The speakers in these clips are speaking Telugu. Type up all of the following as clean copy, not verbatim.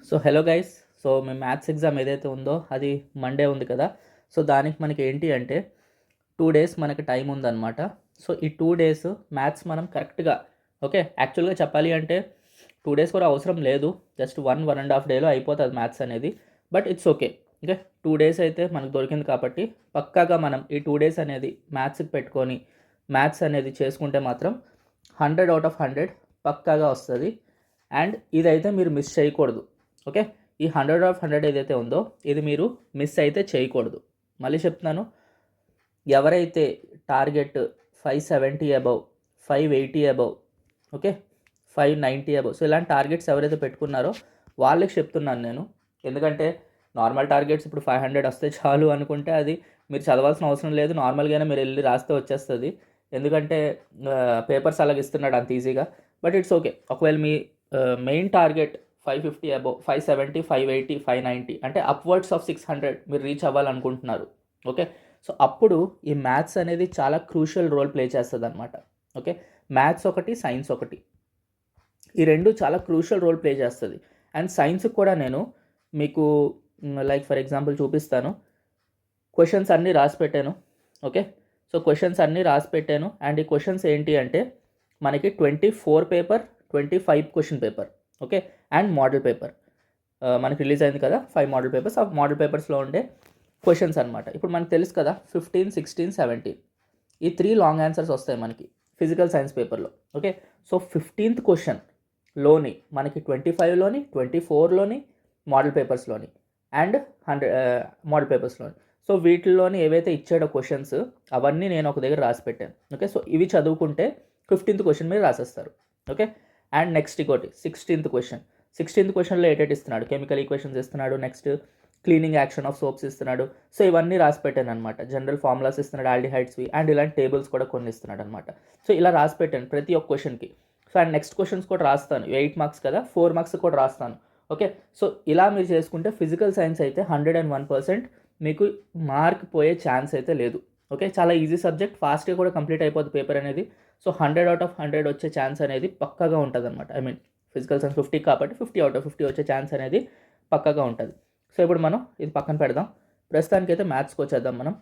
So hello guys. సో మీ మ్యాథ్స్ ఎగ్జామ్ ఏదైతే ఉందో అది మండే ఉంది కదా. సో దానికి మనకి ఏంటి అంటే 2 days మనకి టైం ఉందన్నమాట. సో ఈ 2 days మ్యాథ్స్ మనం కరెక్ట్గా యాక్చువల్గా చెప్పాలి అంటే 2 days కూడా అవసరం లేదు, జస్ట్ 1.5 డేలో అయిపోతుంది మ్యాథ్స్ అనేది. But it's okay. 2 days అయితే మనకు దొరికింది కాబట్టి పక్కాగా మనం ఈ 2 days అనేది మ్యాథ్స్కి పెట్టుకొని మ్యాథ్స్ అనేది చేసుకుంటే మాత్రం 100/100 పక్కాగా వస్తుంది. అండ్ ఇదైతే మీరు మిస్ చేయకూడదు. ఓకే, ఈ 100/100 ఏదైతే ఉందో ఇది మీరు మిస్ అయితే చేయకూడదు. మళ్ళీ చెప్తున్నాను, ఎవరైతే target 570 above, 580 above, 590 above, so ఇలాంటి టార్గెట్స్ ఎవరైతే పెట్టుకున్నారో వాళ్ళకి చెప్తున్నాను నేను. ఎందుకంటే నార్మల్ టార్గెట్స్ ఇప్పుడు 500 వస్తే చాలు అనుకుంటే అది మీరు చదవాల్సిన అవసరం లేదు, నార్మల్గానే మీరు వెళ్ళి రాస్తే వచ్చేస్తుంది. ఎందుకంటే పేపర్స్ అలాగ ఇస్తున్నాడు అంత ఈజీగా. But it's okay. ఒకవేళ మీ మెయిన్ టార్గెట్ 550 అబవ్, 570, 580, 590 అంటే అప్వర్డ్స్ ఆఫ్ 600 మీరు రీచ్ అవ్వాలనుకుంటున్నారు. ఓకే, సో అప్పుడు ఈ మ్యాథ్స్ అనేది చాలా క్రూషియల్ రోల్ ప్లే చేస్తుంది అనమాట. ఓకే, మ్యాథ్స్ ఒకటి, సైన్స్ ఒకటి, ఈ రెండు చాలా క్రూషియల్ రోల్ ప్లే చేస్తుంది. అండ్ సైన్స్కి కూడా నేను మీకు లైక్ ఫర్ ఎగ్జాంపుల్ చూపిస్తాను. క్వశ్చన్స్ అన్నీ రాసి పెట్టాను. ఓకే, సో క్వశ్చన్స్ అన్నీ రాసి పెట్టాను. అండ్ ఈ క్వశ్చన్స్ ఏంటి అంటే మనకి 24 paper, 25 question paper, okay, and model paper మనకి రిలీజ్ అయింది కదా, 5 మోడల్ పేపర్స్. ఆ మోడల్ పేపర్స్లో ఉండే క్వశ్చన్స్ అనమాట. ఇప్పుడు మనకు తెలుసు కదా 15, 16, 17 ఈ 3 లాంగ్ ఆన్సర్స్ వస్తాయి మనకి ఫిజికల్ సైన్స్ పేపర్లో. ఓకే, సో 15th క్వశ్చన్లోని మనకి 25లోని, 24లోని, మోడల్ పేపర్స్లోని అండ్ 100 మోడల్ పేపర్స్లోని, సో వీటిల్లోని ఏవైతే ఇచ్చాడో క్వశ్చన్స్ అవన్నీ నేను ఒక దగ్గర రాసి పెట్టాను. ఓకే, సో ఇవి చదువుకుంటే 15th క్వశ్చన్ మీరు రాసేస్తారు. ఓకే, అండ్ నెక్స్ట్ ఇంకోటి 16th క్వశ్చన్లో ఏటేట్ ఇస్తున్నాడు, కెమికల్ ఈక్వేషన్స్ ఇస్తున్నాడు, next cleaning action of swords ఇస్తున్నాడు. సో ఇవన్నీ రాసి పెట్టాను అనమాట. జనరల్ ఫార్ములాస్ ఇస్తున్నాడు, ఆల్డిహైడ్స్వి, అండ్ ఇలాంటి టేబుల్స్ కూడా కొన్ని ఇస్తున్నాడు అనమాట. సో ఇలా రాసి పెట్టాను ప్రతి ఒక్క క్వశ్చన్కి. సో అండ్ నెక్స్ట్ క్వశ్చన్స్ కూడా రాస్తాను, 8 మార్క్స్ కదా, 4 మార్క్స్ కూడా రాస్తాను. ఓకే, సో ఇలా మీరు చేసుకుంటే ఫిజికల్ సైన్స్ అయితే 101% మీకు మార్క్ పోయే ఛాన్స్ అయితే లేదు. ఓకే, చాలా ఈజీ సబ్జెక్ట్, ఫాస్ట్గా కూడా కంప్లీట్ అయిపోద్ది పేపర్ అనేది. సో 100/100 వచ్చే ఛాన్స్ అనేది పక్కాగా ఉంటుంది అనమాట. ఐ మీన్ ఫిజికల్ సైన్స్ 50 కాబట్టి 50/50 వచ్చే ఛాన్స్ అనేది పక్కాగా ఉంటుంది. సో ఇప్పుడు మనం ఇది పక్కన పెడదాం, ప్రస్తుతానికి అయితే మ్యాథ్స్కి వచ్చేద్దాం మనం.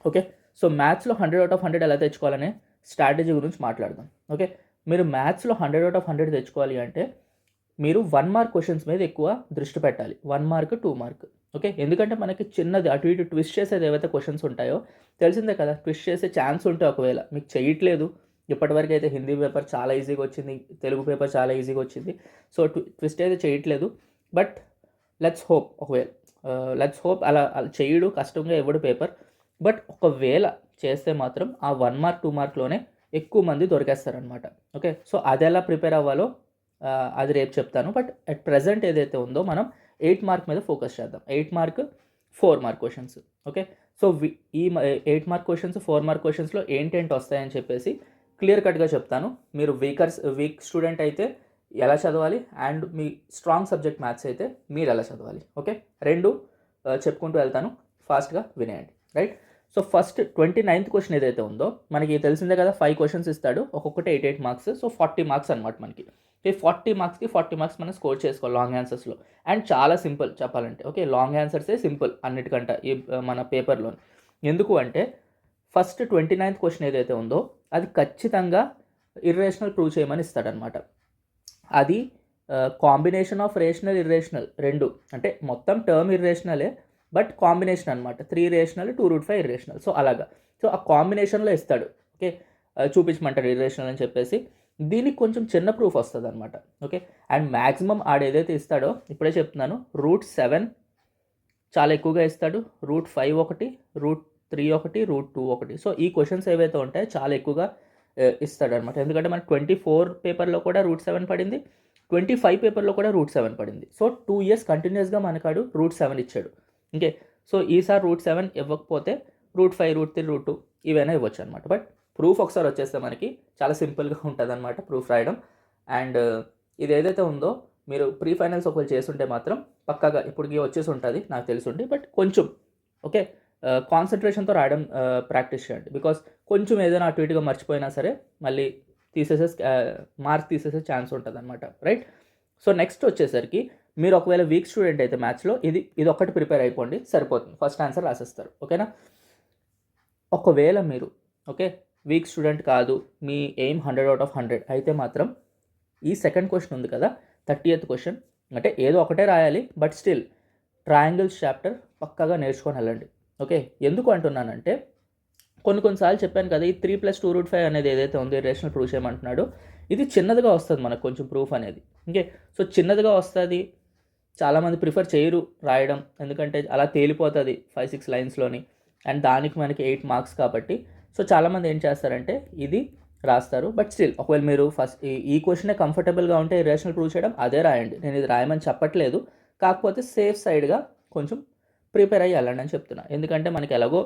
ఓకే, సో మ్యాథ్స్లో 100/100 ఎలా తెచ్చుకోవాలనే స్ట్రాటజీ గురించి మాట్లాడదాం. ఓకే, మీరు మ్యాథ్స్లో 100/100 తెచ్చుకోవాలి అంటే మీరు 1 మార్క్ క్వశ్చన్స్ మీద ఎక్కువ దృష్టి పెట్టాలి. 1 మార్క్, 2 మార్క్. ఓకే, ఎందుకంటే మనకి చిన్నది అటు ఇటు ట్విస్ట్ చేసేది ఏవైతే క్వశ్చన్స్ ఉంటాయో తెలిసిందే కదా, ట్విస్ట్ చేసే ఛాన్స్ ఉంటే ఒకవేళ మీకు చేయట్లేదు. ఇప్పటివరకు అయితే హిందీ పేపర్ చాలా ఈజీగా వచ్చింది, తెలుగు పేపర్ చాలా ఈజీగా వచ్చింది. సో ట్విస్ట్ అయితే చేయట్లేదు. బట్ లెట్స్ హోప్ అలా చేయడు, కష్టంగా ఇవ్వడు పేపర్. బట్ ఒకవేళ చేస్తే మాత్రం ఆ 1 మార్క్, 2 మార్క్లోనే ఎక్కువ మంది దొరికేస్తారనమాట. ఓకే, సో అది ఎలా ప్రిపేర్ అవ్వాలో అది రేపు చెప్తాను. బట్ అట్ ప్రజెంట్ ఏదైతే ఉందో మనం 8 మార్క్ మీద ఫోకస్ చేద్దాం. 8 mark, 4 mark questions. Okay, so ఈ 8 మార్క్ క్వశ్చన్స్, 4 మార్క్ క్వశ్చన్స్లో ఏంటేంటి వస్తాయని చెప్పేసి క్లియర్ కట్గా చెప్తాను. మీరు వీక్ స్టూడెంట్ అయితే ఎలా చదవాలి, అండ్ మీ స్ట్రాంగ్ సబ్జెక్ట్ మ్యాథ్స్ అయితే మీరు ఎలా చదవాలి. ఓకే, రెండు చెప్పుకుంటూ వెళ్తాను, ఫాస్ట్గా వినేయండి. Right, so first 29th question ఏదైతే ఉందో మనకి తెలిసిందే కదా, 5 క్వశ్చన్స్ ఇస్తాడు, ఒక్కొక్కటి 8 మార్క్స్. సో 40 మార్క్స్ అనమాట మనకి. ఈ 40 మార్క్స్కి 40 మార్క్స్ మనం స్కోర్ చేసుకోవాలి లాంగ్ ఆన్సర్స్లో. అండ్ చాలా సింపుల్ చెప్పాలంటే. ఓకే, లాంగ్ ఆన్సర్సే సింపుల్ అన్నిటికంటే ఈ మన పేపర్లో. ఎందుకు అంటే ఫస్ట్ 29th క్వశ్చన్ ఏదైతే ఉందో అది ఖచ్చితంగా ఇర్రేషనల్ ప్రూవ్ చేయమని ఇస్తాడనమాట. అది కాంబినేషన్ ఆఫ్ రేషనల్, ఇర్రేషనల్ రెండు, అంటే మొత్తం టర్మ్ ఇర్రేషనలే బట్ కాంబినేషన్ అనమాట. 3 రేషనల్, 2√5 ఇర్రేషనల్. సో అలాగా, సో ఆ కాంబినేషన్లో ఇస్తాడు. ఓకే, చూపించమంటాడు ఇర్రేషనల్ అని చెప్పేసి. దీనికి కొంచెం చిన్న ప్రూఫ్ వస్తుంది అనమాట. ఓకే, అండ్ మ్యాక్సిమం ఏదైతే ఇస్తాడో ఇప్పుడే చెప్తున్నాను, √7 చాలా ఎక్కువగా ఇస్తాడు, √5 ఒకటి, √3 ఒకటి, √2 ఒకటి. సో ఈ క్వశ్చన్స్ ఏవైతే ఉంటాయో చాలా ఎక్కువగా ఇస్తాడు అనమాట. ఎందుకంటే మనకి 24 పేపర్లో కూడా √7 పడింది, 25 పేపర్లో కూడా √7 పడింది. సో 2 years కంటిన్యూస్గా మనకాడు √7 ఇచ్చాడు. ఓకే, సో ఈసారి √7 ఇవ్వకపోతే √5, √3, √2 ఇవైనా ఇవ్వచ్చు అనమాట. బట్ ప్రూఫ్ ఒకసారి వచ్చేస్తే మనకి చాలా సింపుల్గా ఉంటుంది అనమాట ప్రూఫ్ రాయడం. అండ్ ఇది ఏదైతే ఉందో మీరు ప్రీ ఫైనల్స్ ఒకవేళ చేస్తుంటే మాత్రం పక్కాగా ఇప్పటికి వచ్చేసి ఉంటుంది నాకు తెలుసుండి. బట్ కొంచెం ఓకే కాన్సన్ట్రేషన్తో రాయడం ప్రాక్టీస్ చేయండి. బికాస్ కొంచెం ఏదైనా అటు ఇటుగా మర్చిపోయినా సరే మళ్ళీ మార్క్స్ తీసేసే ఛాన్స్ ఉంటుంది అనమాట. రైట్, సో నెక్స్ట్ వచ్చేసరికి మీరు ఒకవేళ వీక్ స్టూడెంట్ అయితే మ్యాథ్స్లో ఇది ఒక్కటి ప్రిపేర్ అయిపోండి, సరిపోతుంది, ఫస్ట్ ఆన్సర్ రాసేస్తారు. ఓకేనా? ఒకవేళ మీరు వీక్ స్టూడెంట్ కాదు, మీ ఎయిమ్ 100/100 అయితే మాత్రం ఈ సెకండ్ క్వశ్చన్ ఉంది కదా, 30th క్వశ్చన్, అంటే ఏదో ఒకటే రాయాలి, బట్ స్టిల్ ట్రయాంగిల్స్ చాప్టర్ పక్కాగా నేర్చుకొని వెళ్ళండి. ఓకే, ఎందుకు అంటున్నానంటే కొన్నిసార్లు చెప్పాను కదా, ఈ 3+2√5 అనేది ఏదైతే ఉందో రేషనల్ ప్రూఫ్ చేయమంటున్నాడు, ఇది చిన్నదిగా వస్తుంది మనకు కొంచెం ప్రూఫ్ అనేది. ఓకే, సో చిన్నదిగా వస్తుంది, చాలామంది ప్రిఫర్ చేయరు రాయడం, ఎందుకంటే అలా తేలిపోతుంది 5-6 లైన్స్లోని, అండ్ దానికి మనకి 8 మార్క్స్ కాబట్టి. సో చాలామంది ఏం చేస్తారంటే ఇది రాస్తారు, బట్ స్టిల్ ఒకవేళ మీరు ఫస్ట్ ఈ క్వశ్చనే కంఫర్టబుల్గా ఉంటే రేషనల్ ప్రూవ్ చేయడం అదే రాయండి, నేను ఇది రాయమని చెప్పట్లేదు, కాకపోతే సేఫ్ సైడ్గా కొంచెం ప్రిపేర్ అయ్యి వెళ్ళండి అని చెప్తున్నా. ఎందుకంటే మనకి ఎలాగో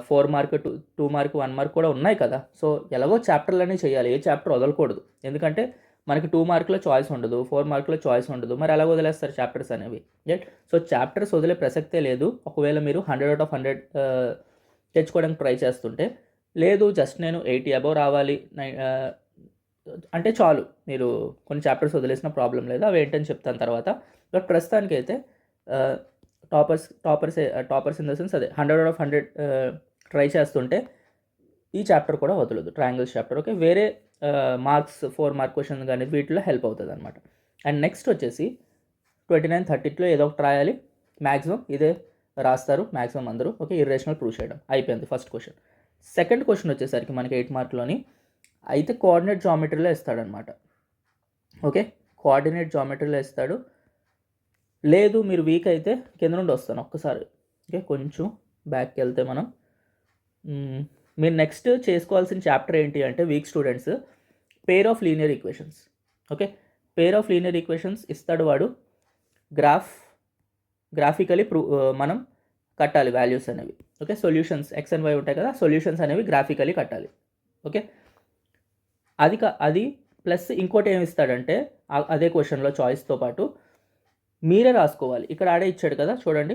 4 మార్క్ 2 మార్క్ 1 మార్క్ కూడా ఉన్నాయి కదా, సో ఎలాగో చాప్టర్లన్నీ చేయాలి, ఏ చాప్టర్ వదలకూడదు, ఎందుకంటే మనకి 2 మార్కులో చాయిస్ ఉండదు, 4 మార్కులో చాయిస్ ఉండదు, మరి ఎలా వదిలేస్తారు చాప్టర్స్ అనేవి, రైట్? సో చాప్టర్స్ వదిలే ప్రసక్తే లేదు. ఒకవేళ మీరు 100/100 తెచ్చుకోవడానికి ట్రై చేస్తుంటే, లేదు జస్ట్ నేను 80 అబవ్ రావాలి అంటే చాలు, మీరు కొన్ని చాప్టర్స్ వదిలేసిన ప్రాబ్లం లేదు, అవి ఏంటని చెప్తాను తర్వాత. బట్ ప్రస్తుతానికైతే టాపర్స్ ఇన్ ద సెన్స్ అదే 100/100 ట్రై చేస్తుంటే ఈ చాప్టర్ కూడా వదలదు, ట్రయాంగిల్స్ చాప్టర్. ఓకే, వేరే మార్క్స్ 4 మార్క్ క్వశ్చన్ కానీ వీటిలో హెల్ప్ అవుతుంది అనమాట. అండ్ నెక్స్ట్ వచ్చేసి 29, 30లో ఏదో ఒకటి రాయాలి, మ్యాక్సిమం ఇదే రాస్తారు మ్యాక్సిమం అందరూ. ఓకే, ఇర్రేషనల్ ప్రూవ్ చేయడం అయిపోయింది ఫస్ట్ క్వశ్చన్. సెకండ్ క్వశ్చన్ వచ్చేసరికి మనకి 8 మార్క్లోని అయితే కోఆర్డినేట్ జామెట్రీలో ఇస్తాడనమాట. ఓకే, కోఆర్డినేట్ జామెట్రీలో ఇస్తాడు. లేదు మీరు వీక్ అయితే కింద నుండి వస్తాను ఒక్కసారి. ఓకే, కొంచెం బ్యాక్కి వెళ్తే మనం మీరు నెక్స్ట్ చేసుకోవాల్సిన చాప్టర్ ఏంటి అంటే weak students pair of linear equations. Okay, pair of linear equations ఇస్తాడు వాడు, గ్రాఫికలీ మనం కట్టాలి వాల్యూస్ అనేవి. Okay, solutions x and y ఉంటాయి కదా, సొల్యూషన్స్ అనేవి గ్రాఫికలీ కట్టాలి. ఓకే, అది ప్లస్ ఇంకోటి ఏమి ఇస్తాడంటే అదే క్వశ్చన్లో చాయిస్తో పాటు మీరే రాసుకోవాలి. ఇక్కడ ఆడే ఇచ్చాడు కదా చూడండి,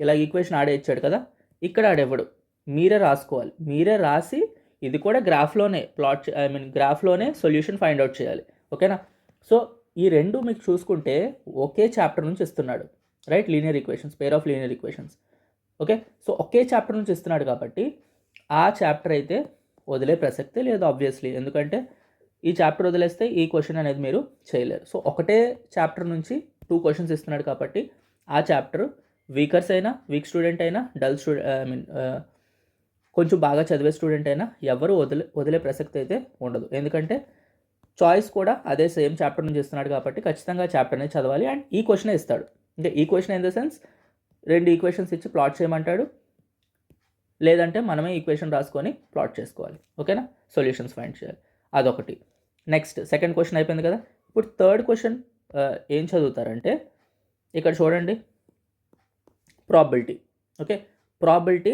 ఇలా ఈక్వేషన్ ఆడే ఇచ్చాడు కదా, ఇక్కడ ఆడేవాడు మీరే రాసుకోవాలి, మీరే రాసి ఇది కూడా గ్రాఫ్లోనే గ్రాఫ్లోనే సొల్యూషన్ ఫైండ్ అవుట్ చేయాలి. ఓకేనా? సో ఈ రెండు మీకు చూసుకుంటే ఒకే చాప్టర్ నుంచి ఇస్తున్నాడు, right? Linear equations, pair of linear equations. Okay, so okay chapter నుంచి ఇస్తున్నాడు కాబట్టి ఆ చాప్టర్ అయితే వదిలే ప్రసక్తే లేదు ఆబ్వియస్లీ, ఎందుకంటే ఈ చాప్టర్ వదిలేస్తే ఈ క్వశ్చన్ అనేది మీరు చేయలేరు. సో ఒకటే చాప్టర్ నుంచి 2 క్వశ్చన్స్ ఇస్తున్నాడు కాబట్టి ఆ చాప్టర్ వీక్ స్టూడెంట్ అయినా కొంచెం బాగా చదివే స్టూడెంట్ అయినా ఎవరు వదిలే ప్రసక్తి అయితే ఉండదు, ఎందుకంటే చాయిస్ కూడా అదే సేమ్ చాప్టర్ నుంచి ఇస్తున్నాడు కాబట్టి ఖచ్చితంగా చాప్టర్నే చదవాలి. అండ్ ఈ క్వశ్చనే ఇస్తాడు, అంటే ఈ question in the sense 2 equations ఇచ్చి ప్లాట్ చేయమంటాడు, లేదంటే మనమే ఈక్వేషన్ రాసుకొని ప్లాట్ చేసుకోవాలి. ఓకేనా? సొల్యూషన్స్ ఫైండ్ చేయాలి, అదొకటి. నెక్స్ట్ సెకండ్ క్వశ్చన్ అయిపోయింది కదా, ఇప్పుడు థర్డ్ క్వశ్చన్ ఏం చదువుతారంటే ఇక్కడ చూడండి, ప్రాబిలిటీ. ఓకే, ప్రాబిలిటీ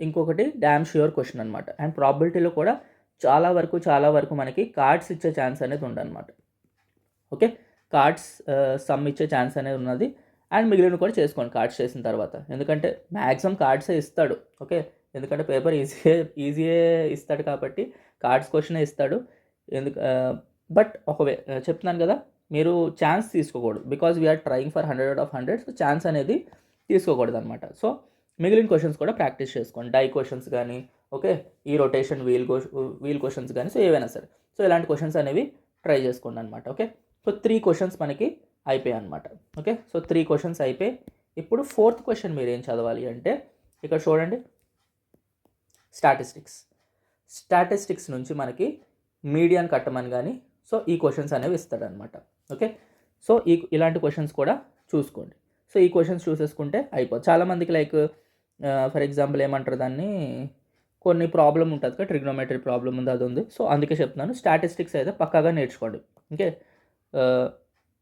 ఇంకొకటి డ్యామ్ ష్యూర్ క్వశ్చన్ అనమాట. అండ్ ప్రాబిలిటీలో కూడా చాలా వరకు మనకి కార్డ్స్ ఇచ్చే ఛాన్స్ అనేది ఉండనమాట. ఓకే, కార్డ్స్ సమ్ ఇచ్చే ఛాన్స్ అనేది ఉన్నది. అండ్ మిగిలిన కూడా చేసుకోండి కార్డ్స్ చేసిన తర్వాత, ఎందుకంటే మ్యాక్సిమం కార్డ్సే ఇస్తాడు. ఓకే, ఎందుకంటే పేపర్ ఈజీయే ఇస్తాడు కాబట్టి కార్డ్స్ క్వశ్చనే ఇస్తాడు. బట్ చెప్తున్నాను కదా, మీరు ఛాన్స్ తీసుకోకూడదు, because we're trying for 100/100. So chance అనేది తీసుకోకూడదు అనమాట. సో మిగిలిన క్వశ్చన్స్ కూడా ప్రాక్టీస్ చేసుకోండి, డై క్వశ్చన్స్ కానీ, ఓకే, ఈ రొటేషన్ వీల్ క్వశ్చన్స్ కానీ, సో ఏవైనా సరే, సో ఇలాంటి క్వశ్చన్స్ అనేవి ట్రై చేసుకోండి అనమాట. ఓకే, సో 3 క్వశ్చన్స్ మనకి అయిపోయాయి అనమాట. ఓకే, సో 3 క్వశ్చన్స్ అయిపోయి ఇప్పుడు 4th క్వశ్చన్ మీరు ఏం చదవాలి అంటే ఇక్కడ చూడండి, స్టాటిస్టిక్స్ నుంచి మనకి మీడియన్ కట్టమని కానీ, సో ఈ క్వశ్చన్స్ అనేవి ఇస్తాడనమాట. ఓకే, సో ఇలాంటి క్వశ్చన్స్ కూడా చూసుకోండి. సో ఈ క్వశ్చన్స్ చూసేసుకుంటే అయిపోతుంది. చాలామందికి లైక్ ఫర్ ఎగ్జాంపుల్ ఏమంటారు దాన్ని, కొన్ని ప్రాబ్లం ఉంటుంది కదా, ట్రిగ్నోమెట్రీ ప్రాబ్లం ఉంది, అది ఉంది. సో అందుకే చెప్తున్నాను, స్టాటిస్టిక్స్ అయితే పక్కాగా నేర్చుకోండి. ఓకే,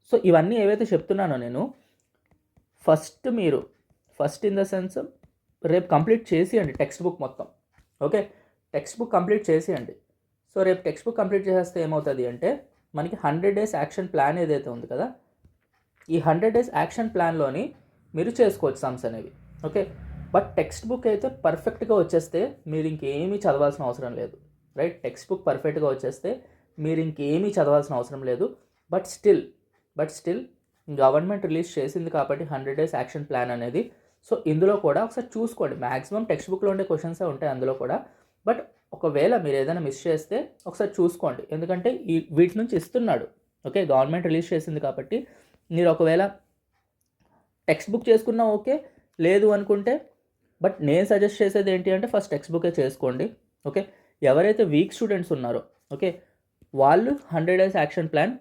సో ఇవన్నీ ఏవైతే చెప్తున్నానో నేను ఫస్ట్ ఇన్ ద సెన్స్ రేపు కంప్లీట్ చేసేయండి టెక్స్ట్ బుక్ మొత్తం. ఓకే, టెక్స్ట్ బుక్ కంప్లీట్ చేసేయండి. సో రేపు టెక్స్ట్ బుక్ కంప్లీట్ చేస్తే ఏమవుతుంది అంటే మనకి 100 days యాక్షన్ ప్లాన్ ఏదైతే ఉంది కదా, ఈ 100 days యాక్షన్ ప్లాన్లోని మీరు చేసుకోవచ్చు సమ్స్ అనేవి. ఓకే, బట్ టెక్స్ట్ బుక్ అయితే పర్ఫెక్ట్గా వచ్చేస్తే మీరు ఇంకేమీ చదవాల్సిన అవసరం లేదు, రైట్? టెక్స్ట్ బుక్ పర్ఫెక్ట్గా వచ్చేస్తే మీరు ఇంకేమీ చదవాల్సిన అవసరం లేదు. బట్ స్టిల్ గవర్నమెంట్ రిలీజ్ చేసింది కాబట్టి 100 డేస్ యాక్షన్ ప్లాన్ అనేది. సో ఇందులో కూడా ఒకసారి చూసుకోండి. మ్యాక్సిమం టెక్స్ట్ బుక్లో ఉండే క్వశ్చన్సే ఉంటాయి అందులో కూడా. బట్ ఒకవేళ మీరు ఏదైనా మిస్ చేస్తే ఒకసారి చూసుకోండి, ఎందుకంటే వీటి నుంచి ఇస్తున్నాడు. ఓకే, గవర్నమెంట్ రిలీజ్ చేసింది కాబట్టి మీరు ఒకవేళ టెక్స్ట్ బుక్ చేసుకున్నా ఓకే, లేదు అనుకుంటే బట్ నేను సజెస్ట్ చేసేది ఏంటి అంటే ఫస్ట్ టెక్స్ట్ బుకే చేసుకోండి. ఓకే, ఎవరైతే వీక్ స్టూడెంట్స్ ఉన్నారో ఓకే వాళ్ళు 100 డేస్ యాక్షన్ ప్లాన్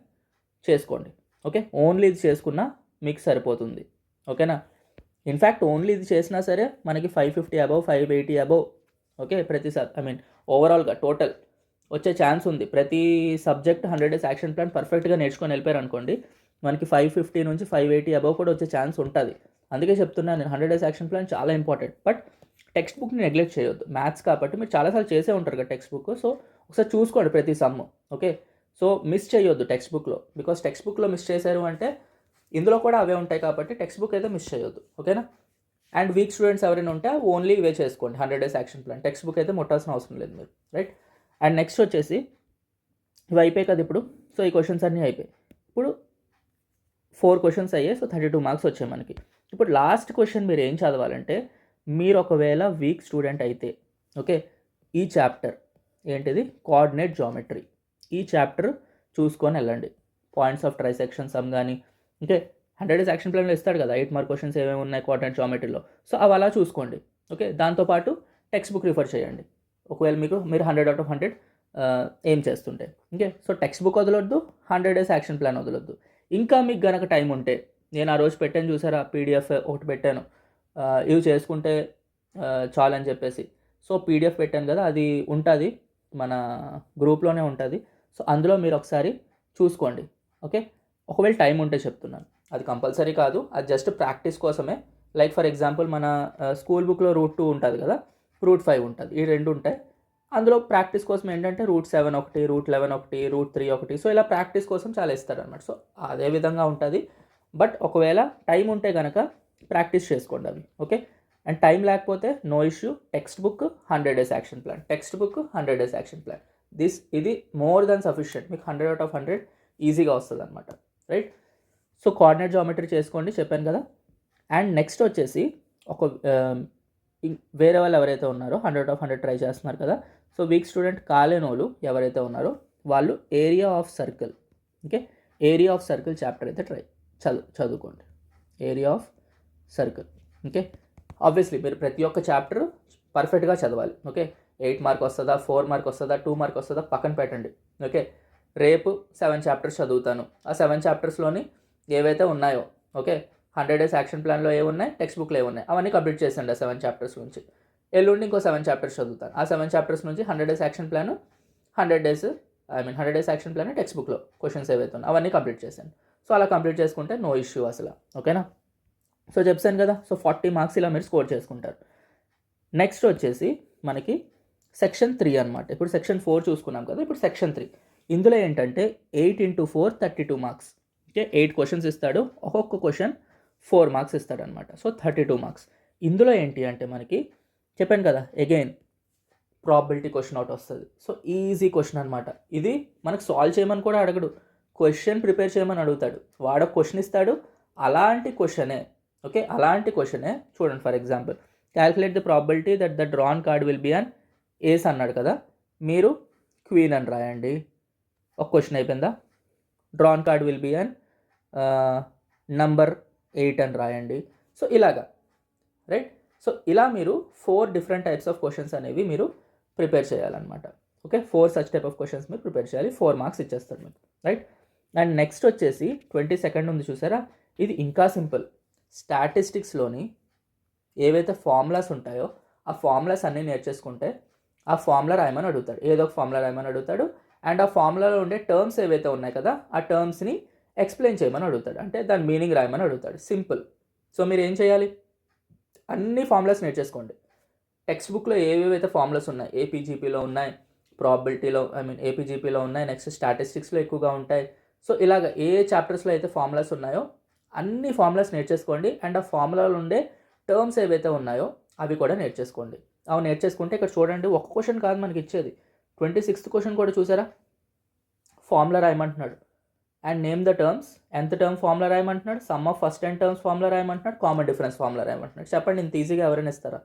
చేసుకోండి. ఓకే, ఓన్లీ ఇది చేసుకున్నా మీకు సరిపోతుంది. ఓకేనా, ఇన్ఫ్యాక్ట్ ఓన్లీ ఇది చేసినా సరే మనకి 550 అబవ్ 580 అబవ్ ఓకే ప్రతిసారి ఓవరాల్గా టోటల్ వచ్చే ఛాన్స్ ఉంది. ప్రతి సబ్జెక్ట్ 100 డేస్ యాక్షన్ ప్లాన్ పర్ఫెక్ట్గా నేర్చుకొని వెళ్ళిపోయారు అనుకోండి, మనకి 550 నుంచి 580 అబవ్ కూడా వచ్చే ఛాన్స్ ఉంటుంది. అందుకే చెప్తున్నాను నేను 100 డేస్ యాక్షన్ ప్లాన్ చాలా ఇంపార్టెంట్. బట్ టెక్స్ట్ బుక్ని నెగ్లెక్ట్ చేయొద్దు. మ్యాథ్స్ కాబట్టి మీరు చాలాసార్లు చేసే ఉంటారు కదా టెక్స్ట్ బుక్, సో ఒకసారి చూసుకోండి ప్రతి సమ్. ఓకే, సో మిస్ చేయొద్దు టెక్స్ట్ బుక్లో, బికాస్ టెక్స్ట్ బుక్లో మిస్ చేశారు అంటే ఇందులో కూడా అవే ఉంటాయి కాబట్టి టెక్స్ట్ బుక్ అయితే మిస్ చేయొద్దు. ఓకేనా, అండ్ వీక్ స్టూడెంట్స్ ఎవరైనా ఉంటే ఓన్లీ ఇవే చేసుకోండి 100 days action plan. Text book అయితే ముట్టాల్సిన అవసరం లేదు మీరు, రైట్. అండ్ నెక్స్ట్ వచ్చేసి ఇవి అయిపోయాయి కదా ఇప్పుడు. సో ఈ క్వశ్చన్స్ అన్నీ అయిపోయాయి. ఇప్పుడు 4 క్వశ్చన్స్ అయ్యాయి, సో 32 మార్క్స్ వచ్చాయి మనకి. ఇప్పుడు లాస్ట్ క్వశ్చన్ మీరు ఏం చదవాలంటే, మీరు ఒకవేళ వీక్ స్టూడెంట్ అయితే ఓకే ఈ చాప్టర్ ఏంటిది కోఆర్డినేట్ జామెట్రీ, ఈ చాప్టర్ చూసుకొని వెళ్ళండి. పాయింట్స్ ఆఫ్ ట్రైసెక్షన్ సమ్ కానీ ఓకే 100 డేస్ యాక్షన్ ప్లాన్లో ఇస్తాడు కదా 8 మార్క్ క్వశ్చన్స్ ఏమేమి ఉన్నాయి కోఆర్డినేట్ జామెట్రీలో, సో అవి అలా చూసుకోండి. ఓకే, దాంతోపాటు టెక్స్ట్ బుక్ రిఫర్ చేయండి ఒకవేళ మీరు 100 out of 100 ఏం చేస్తుంటే. ఓకే, సో టెక్స్ట్ బుక్ వదలొద్దు, 100 డేస్ యాక్షన్ ప్లాన్ వదలొద్దు. ఇంకా మీకు గనక టైం ఉంటే, నేను ఆ రోజు పెట్టాను చూసారా పీడిఎఫ్ ఒకటి పెట్టాను, ఇవి చేసుకుంటే చాలని చెప్పేసి. సో పీడిఎఫ్ పెట్టాను కదా, అది ఉంటుంది మన గ్రూప్లోనే ఉంటుంది. సో అందులో మీరు ఒకసారి చూసుకోండి. ఓకే, ఒకవేళ టైం ఉంటే చెప్తున్నాను, అది కంపల్సరీ కాదు, అది జస్ట్ ప్రాక్టీస్ కోసమే. లైక్ ఫర్ ఎగ్జాంపుల్ మన స్కూల్ బుక్లో రూట్ 2 ఉంటుంది కదా, రూట్ 5 ఉంటుంది, ఈ 2 ఉంటాయి. అందులో ప్రాక్టీస్ కోసం ఏంటంటే రూట్ 7 ఒకటి, రూట్ 11 ఒకటి, రూట్ 3 ఒకటి, సో ఇలా ప్రాక్టీస్ కోసం చాలా ఇస్తారనమాట. సో అదే విధంగా ఉంటుంది. బట్ ఒకవేళ టైం ఉంటే కనుక ప్రాక్టీస్ చేసుకోండి అవి. ఓకే, అండ్ టైం లేకపోతే no issue, text book 100 days action plan, text book 100 days action plan, ఇది మోర్ దాన్ సఫిషియెంట్. మీకు 100 out of 100 ఈజీగా వస్తుంది అనమాట, రైట్. సో కోఆర్డినేట్ జామెట్రీ చేసుకోండి చెప్పాను కదా. అండ్ నెక్స్ట్ వచ్చేసి వేరే వాళ్ళు ఎవరైతే ఉన్నారో 100 out of 100 ట్రై చేస్తున్నారు కదా, సో వీక్ స్టూడెంట్ కాలేనోళ్ళు ఎవరైతే ఉన్నారో వాళ్ళు area of circle, okay area of circle chapter అయితే చదువుకోండి. Area of circle okay, obviously మీరు ప్రతి ఒక్క చాప్టర్ పర్ఫెక్ట్గా చదవాలి. ఓకే, 8 మార్క్ వస్తుందా, 4 మార్క్ వస్తుందా, 2 మార్క్ వస్తుందా పక్కన పెట్టండి. ఓకే, రేపు 7 చాప్టర్స్ చదువుతాను, ఆ 7 చాప్టర్స్లోని ఏవైతే ఉన్నాయో ఓకే 100 డేస్ యాక్షన్ ప్లాన్లో ఏమున్నాయి, టెక్స్ట్ బుక్లో ఏమున్నాయి అవన్నీ కంప్లీట్ చేసండి ఆ 7 చాప్టర్స్ నుంచి. ఎల్లుండి ఇంకో 7 చాప్టర్స్ చదువుతాను, ఆ 7 చాప్టర్స్ నుంచి 100 days action plan 100 days action plan text బుక్లో క్వశ్చన్స్ ఏవైతే ఉన్నాయో అవన్నీ కంప్లీట్ చేశాను. సో అలా కంప్లీట్ చేసుకుంటే నో ఇష్యూ అసలు. ఓకేనా, సో చెప్పాను కదా, సో 40 మార్క్స్ ఇలా మీరు స్కోర్ చేసుకుంటారు. నెక్స్ట్ వచ్చేసి మనకి సెక్షన్ 3 అనమాట. ఇప్పుడు సెక్షన్ 4 చూసుకున్నాం కదా, ఇప్పుడు సెక్షన్ 3 ఇందులో ఏంటంటే 8 into 4 32 మార్క్స్. ఓకే, 8 క్వశ్చన్స్ ఇస్తాడు, ఒక్కొక్క క్వశ్చన్ 4 మార్క్స్ ఇస్తాడు అనమాట. So 32 marks. ఇందులో ఏంటి అంటే మనకి చెప్పాను కదా అగైన్ ప్రాబిలిటీ క్వశ్చన్ అవుట్ వస్తుంది. సో ఈజీ క్వశ్చన్ అనమాట. ఇది మనకు సాల్వ్ చేయమని కూడా అడగడు, క్వశ్చన్ ప్రిపేర్ చేయమని అడుగుతాడు. వాడు క్వశ్చన్ ఇస్తాడు, అలాంటి క్వశ్చనే. ఓకే, అలాంటి క్వశ్చనే చూడండి. For example calculate the probability that the drawn card will be an ace అన్నాడు కదా, మీరు క్వీన్ అని రాయండి. ఒక క్వశ్చన్ అయిపోయిందా. Drawn card will be an number 8 అని రాయండి. సో ఇలాగా, రైట్. సో ఇలా మీరు 4 డిఫరెంట్ టైప్స్ ఆఫ్ క్వశ్చన్స్ అనేవి మీరు ప్రిపేర్ చేయాలన్నమాట. Okay, 4 such type of questions మీరు ప్రిపేర్ చేయాలి, 4 మార్క్స్ ఇచ్చేస్తారు మీకు, రైట్. అండ్ నెక్స్ట్ వచ్చేసి 22nd ఉంది చూసారా, ఇది ఇంకా సింపుల్. స్టాటిస్టిక్స్లోని ఏవైతే ఫార్ములాస్ ఉంటాయో ఆ ఫార్ములాస్ అన్నీ నేర్చేసుకుంటే ఆ ఫార్ములా రాయమని అడుగుతాడు, ఏదో ఒక ఫార్ములా రాయమని అడుగుతాడు. అండ్ ఆ ఫార్ములాలో ఉండే టర్మ్స్ ఏవైతే ఉన్నాయి కదా ఆ టర్మ్స్ని ఎక్స్ప్లెయిన్ చేయమని అడుగుతాడు, అంటే దాని మీనింగ్ రాయమని అడుగుతాడు. సింపుల్. సో మీరు ఏం చేయాలి, అన్ని ఫార్ములాస్ నేర్చేసుకోండి. టెక్స్ట్ బుక్లో ఏవేవైతే ఫార్ములాస్ ఉన్నాయి, ఏపీజీపీలో ఉన్నాయి, ప్రాబిలిటీలో ఏపీజీపీలో ఉన్నాయి, నెక్స్ట్ స్టాటిస్టిక్స్లో ఎక్కువగా ఉంటాయి. సో ఇలాగ ఏ చాప్టర్స్లో అయితే ఫార్ములాస్ ఉన్నాయో అన్ని ఫార్ములాస్ నేర్చేసుకోండి. అండ్ ఆ ఫార్ములాలో ఉండే టర్మ్స్ ఏవైతే ఉన్నాయో అవి కూడా నేర్చేసుకోండి. అవి నేర్చేసుకుంటే ఇక్కడ చూడండి, ఒక క్వశ్చన్ కాదు మనకి ఇచ్చేది, 26th క్వశ్చన్ కూడా చూసారా, ఫార్ములా రాయమంటున్నాడు. And name the terms. nth term formula రాయమంటున్నాడు, sum of first n terms formula రాయమంటున్నాడు, కామన్ డిఫరెన్స్ ఫార్ములా రాయమంటున్నాడు. చెప్పండి, ఇంత ఈజీగా ఎవరైనా ఇస్తారా?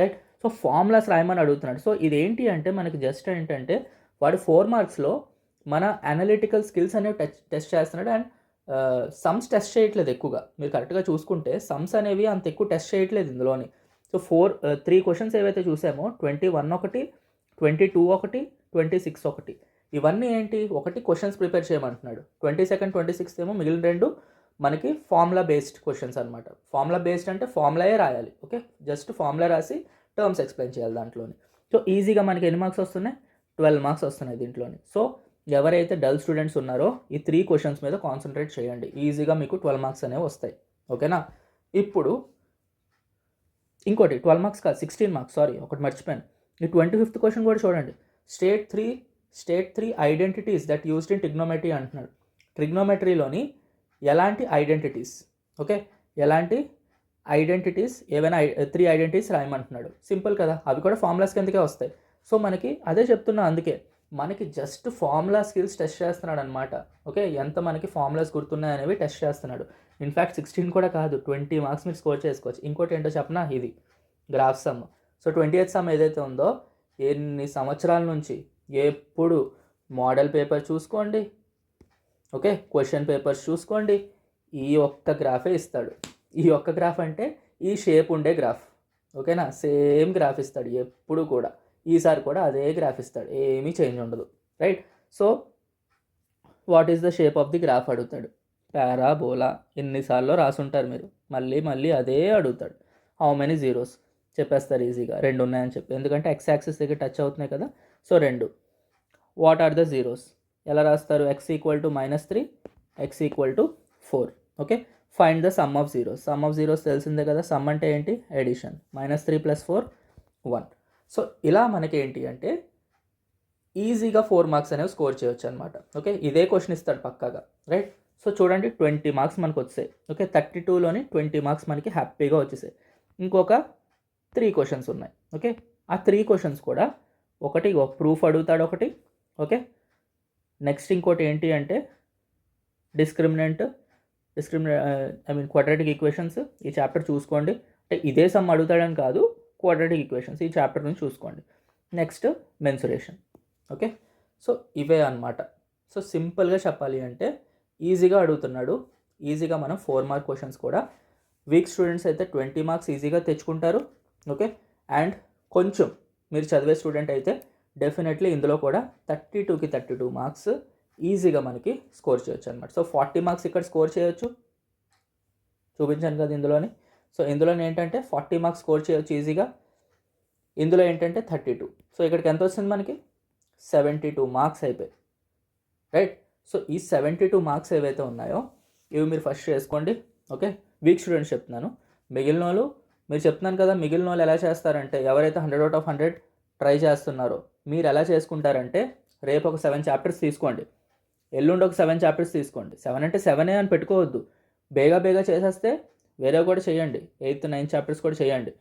రైట్. సో ఫార్ములాస్ రాయమని అడుగుతున్నాడు. సో ఇదేంటి అంటే మనకి జస్ట్ ఏంటంటే వాడు 4 మార్క్స్లో మన అనలిటికల్ స్కిల్స్ అనేవి టెస్ట్ చేస్తున్నాడు. అండ్ సమ్స్ టెస్ట్ చేయట్లేదు ఎక్కువగా. మీరు కరెక్ట్గా చూసుకుంటే సమ్స్ అనేవి అంత ఎక్కువ టెస్ట్ చేయట్లేదు ఇందులోని. సో 3 క్వశ్చన్స్ ఏవైతే చూసామో 21 ఒకటి, 22 ఒకటి, 26 ఒకటి, ఇవన్నీ ఏంటి, ఒకటి క్వశ్చన్స్ ప్రిపేర్ చేయమంటున్నాడు. 22nd 26th ఏమో మిగిలిన 2 మనకి ఫార్ములా బేస్డ్ క్వశ్చన్స్ అనమాట. ఫార్ములా బేస్డ్ అంటే ఫార్ములాయే రాయాలి. ఓకే, జస్ట్ ఫార్ములా రాసి టర్మ్స్ ఎక్స్ప్లెయిన్ చేయాలి దాంట్లోని. సో ఈజీగా మనకి ఎన్ని మార్క్స్ వస్తున్నాయి? 12 మార్క్స్ వస్తున్నాయి దీంట్లోని. సో ఎవరైతే డల్ స్టూడెంట్స్ ఉన్నారో ఈ 3 క్వశ్చన్స్ మీద కాన్సన్ట్రేట్ చేయండి, ఈజీగా మీకు 12 మార్క్స్ అనేవి వస్తాయి. ఓకేనా? ఇప్పుడు ఇంకోటి 12 మార్క్స్ కాదు, 16 మార్క్స్, సారీ ఒకటి మర్చిపోయాను. ఈ 25th క్వశ్చన్ కూడా చూడండి. State three identities that used in trigonometry అంటున్నాడు. ట్రిగ్నోమెట్రీలోని ఎలాంటి ఐడెంటిటీస్, ఓకే, ఎలాంటి ఐడెంటిటీస్, ఏవైనా 3 ఐడెంటిటీస్ రాయమంటున్నాడు. సింపుల్ కదా, అవి కూడా ఫార్ములాస్ కిందకే వస్తాయి. సో మనకి అదే చెప్తున్నా, అందుకే మనకి జస్ట్ ఫార్ములా స్కిల్స్ టెస్ట్ చేస్తున్నాడు అనమాట. ఓకే, ఎంత మనకి ఫార్ములాస్ గుర్తున్నాయనేవి టెస్ట్ చేస్తున్నాడు. ఇన్ఫ్యాక్ట్ 16 కూడా కాదు, 20 మార్క్స్ మీరు స్కోర్ చేసుకోవచ్చు. ఇంకోటి ఏంటో చెప్పనా, ఇది graph some. So 28th some ఏదైతే ఉందో, ఎన్ని సంవత్సరాల నుంచి ఎప్పుడు మోడల్ పేపర్ చూసుకోండి, ఓకే, క్వశ్చన్ పేపర్స్ చూసుకోండి, ఈ ఒక్క గ్రాఫే ఇస్తాడు. ఈ ఒక్క గ్రాఫ్ అంటే ఈ షేప్ ఉండే గ్రాఫ్. ఓకేనా? సేమ్ గ్రాఫ్ ఇస్తాడు ఎప్పుడు కూడా. ఈసారి కూడా అదే గ్రాఫ్ ఇస్తాడు, ఏమీ చేంజ్ ఉండదు. Right. So what is the shape of the graph అడుగుతాడు. పారాబోలా. ఎన్నిసార్లు రాసుంటారు మీరు, మళ్ళీ మళ్ళీ అదే అడుగుతాడు. హౌ మెనీ జీరోస్ చెప్పేస్తారు ఈజీగా, 2 ఉన్నాయని చెప్పి, ఎందుకంటే ఎక్స్ యాక్సిస్ దగ్గర టచ్ అవుతున్నాయి కదా. So 2. What are the zeros? ఎలా రాస్తారు? x equal to -3, x equal to 4. Okay, find the sum of zeros. Sum of zeros తెలిసిందే కదా, సమ్ అంటే ఏంటి? ఎడిషన్. -3 + 4 1. సో ఇలా మనకి ఏంటి అంటే ఈజీగా 4 మార్క్స్ అనేవి స్కోర్ చేయొచ్చు అనమాట. ఓకే, ఇదే క్వశ్చన్ ఇస్తాడు పక్కాగా. రైట్. సో చూడండి, 20 మార్క్స్ మనకు వచ్చాయి. ఓకే, 32లోని 20 మార్క్స్ మనకి హ్యాపీగా వచ్చేసాయి. ఇంకొక 3 క్వశ్చన్స్ ఉన్నాయి. ఓకే, ఆ 3 క్వశ్చన్స్ కూడా ఒకటి ప్రూఫ్ అడుగుతాడు ఒకటి. ఓకే, నెక్స్ట్ ఇంకోటి ఏంటి అంటే డిస్క్రిమినెంట్ క్వాడ్రాటిక్ ఈక్వేషన్స్. ఈ చాప్టర్ చూసుకోండి. అంటే ఇదే సమ్ అడుగుతాడని కాదు, క్వాడ్రాటిక్ ఈక్వేషన్స్ ఈ చాప్టర్ నుంచి చూసుకోండి. Next mensuration. ఓకే, సో ఇవే అన్నమాట. సో సింపుల్గా చెప్పాలి అంటే ఈజీగా అడుగుతున్నాడు. ఈజీగా మనం 4 మార్క్ క్వశ్చన్స్ కూడా, వీక్ స్టూడెంట్స్ అయితే 20 మార్క్స్ ఈజీగా తెచ్చుకుంటారు. ఓకే, అండ్ కొంచెం మీరు చదివే స్టూడెంట్ అయితే డెఫినెట్లీ ఇందులో కూడా 32కి 32 మార్క్స్ ఈజీగా మనకి స్కోర్ చేయొచ్చు అనమాట. సో 40 మార్క్స్ ఇక్కడ స్కోర్ చేయొచ్చు, చూపించాను కదా ఇందులోని. సో ఇందులోనే ఏంటంటే 40 మార్క్స్ స్కోర్ చేయొచ్చు ఈజీగా. ఇందులో ఏంటంటే 32. సో ఇక్కడికి ఎంత వస్తుంది మనకి? 72 మార్క్స్ అయిపోయి. రైట్. సో ఈ 72 మార్క్స్ ఏవైతే ఉన్నాయో ఇవి మీరు ఫస్ట్ చేసుకోండి. ఓకే, వీక్ స్టూడెంట్స్ చెప్తున్నాను. మిగిలిన వాళ్ళు మీరు చెప్తున్నాను కదా, మిగిలిన వాళ్ళు ఎలా చేస్తారంటే ఎవరైతే 100 out of 100 ట్రై చేస్తున్నారో మీరు ఎలా చేసుకుంటారంటే రేపు ఒక 7 చాప్టర్స్ తీసుకోండి, ఎల్లుండి ఒక 7 చాప్టర్స్ తీసుకోండి. 7 అంటే 7 అని పెట్టుకోవద్దు, బేగా చేసేస్తే వేరే కూడా చేయండి, 8th 9th చాప్టర్స్ కూడా చేయండి.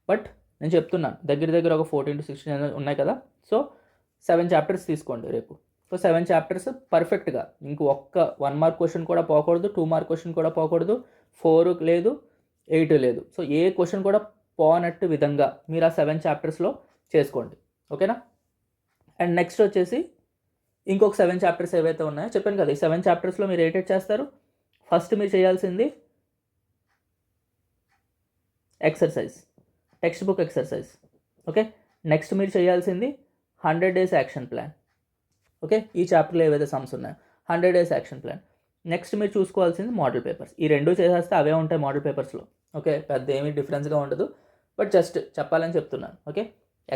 బట్ నేను చెప్తున్నాను దగ్గర ఒక 14 to 16 ఉన్నాయి కదా. సో 7 చాప్టర్స్ తీసుకోండి రేపు. సో 7 చాప్టర్స్ పర్ఫెక్ట్గా, ఇంక ఒక్క 1 మార్క్ క్వశ్చన్ కూడా పోకూడదు, 2 మార్క్ క్వశ్చన్ కూడా పోకూడదు, 4 లేదు, 8 లేదు. సో ఏ క్వశ్చన్ కూడా పోనట్టు విధంగా మీరు ఆ 7 చాప్టర్స్లో చేసుకోండి. ఓకేనా? అండ్ నెక్స్ట్ వచ్చేసి ఇంకొక 7 చాప్టర్స్ ఏవైతే ఉన్నాయో చెప్పాను కదా, ఈ 7 చాప్టర్స్లో మీరు ఏటెడ్ చేస్తారు. ఫస్ట్ మీరు చేయాల్సింది exercise, text book exercise. Okay, next మీరు చేయాల్సింది 100 days యాక్షన్ ప్లాన్. ఓకే, ఈ చాప్టర్లో ఏవైతే సమ్స్ ఉన్నాయో 100 days యాక్షన్ ప్లాన్. నెక్స్ట్ మీరు చూసుకోవాల్సింది మోడల్ పేపర్స్. ఈ 2 చేసేస్తే అవే ఉంటాయి మోడల్ పేపర్స్లో. ఓకే, పెద్ద ఏమీ డిఫరెన్స్గా ఉండదు, బట్ జస్ట్ చెప్పాలని చెప్తున్నాను. Okay,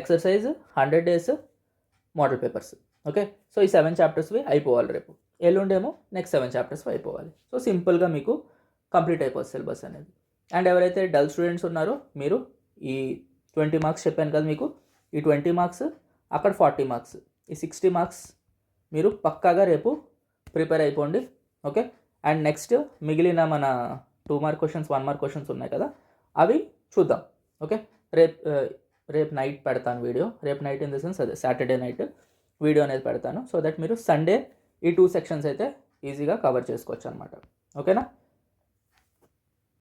exercise, 100 days, model papers. Okay, so ఈ 7 చాప్టర్స్వి అయిపోవాలి రేపు. ఎల్లుండేమో నెక్స్ట్ 7 చాప్టర్స్ అయిపోవాలి. సో సింపుల్గా మీకు కంప్లీట్ అయిపోతుంది సిలబస్ అనేది. అండ్ ఎవరైతే డల్ స్టూడెంట్స్ ఉన్నారో మీరు ఈ 20 మార్క్స్ చెప్పాను కదా మీకు, ఈ 20 మార్క్స్ అక్కడ 40 మార్క్స్, ఈ 60 మార్క్స్ మీరు పక్కాగా రేపు ప్రిపేర్ అయిపోండి. ఓకే, అండ్ నెక్స్ట్ మిగిలిన మన 2 మార్క్ క్వశ్చన్స్ 1 మార్క్ క్వశ్చన్స్ ఉన్నాయి కదా, అవి చూద్దాం. ఓకే, రేపు నైట్ పెడతాను వీడియో. రేపు నైట్ ఇన్ ద సెన్స్ అదే సాటర్డే నైట్ వీడియో అనేది పెడతాను. సో దట్ మీరు సండే ఈ 2 సెక్షన్స్ అయితే ఈజీగా కవర్ చేసుకోవచ్చు అనమాట. ఓకేనా?